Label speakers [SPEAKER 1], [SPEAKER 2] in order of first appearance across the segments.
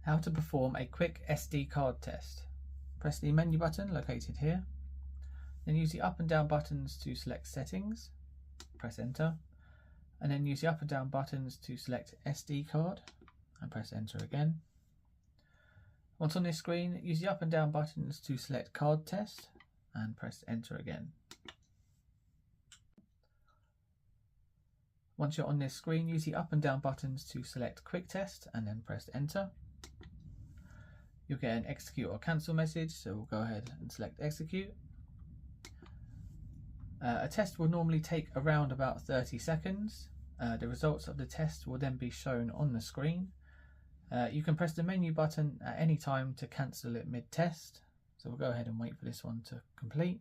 [SPEAKER 1] How to perform a quick SD card test. Press the menu button located here, then use the up and down buttons to select settings, press enter, and then use the up and down buttons to select SD card and press enter again. Once on this screen, use the up and down buttons to select card test and press enter again. Once you're on this screen, use the up and down buttons to select quick test and then press enter. You'll get an execute or cancel message, so we'll go ahead and select execute. A test will normally take around about 30 seconds. The results of the test will then be shown on the screen. You can press the menu button at any time to cancel it mid-test. So we'll go ahead and wait for this one to complete.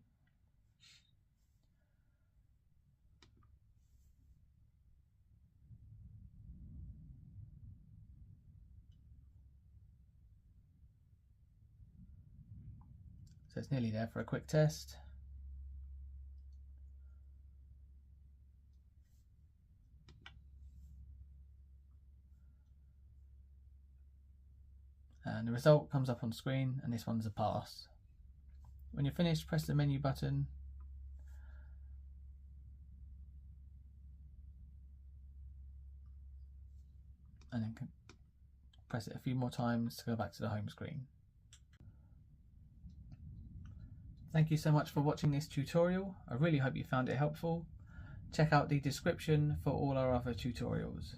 [SPEAKER 1] So it's nearly there for a quick test. And the result comes up on screen, and this one's a pass. When you're finished, press the menu button and then press it a few more times to go back to the home screen. Thank you so much for watching this tutorial. I really hope you found it helpful. Check out the description for all our other tutorials.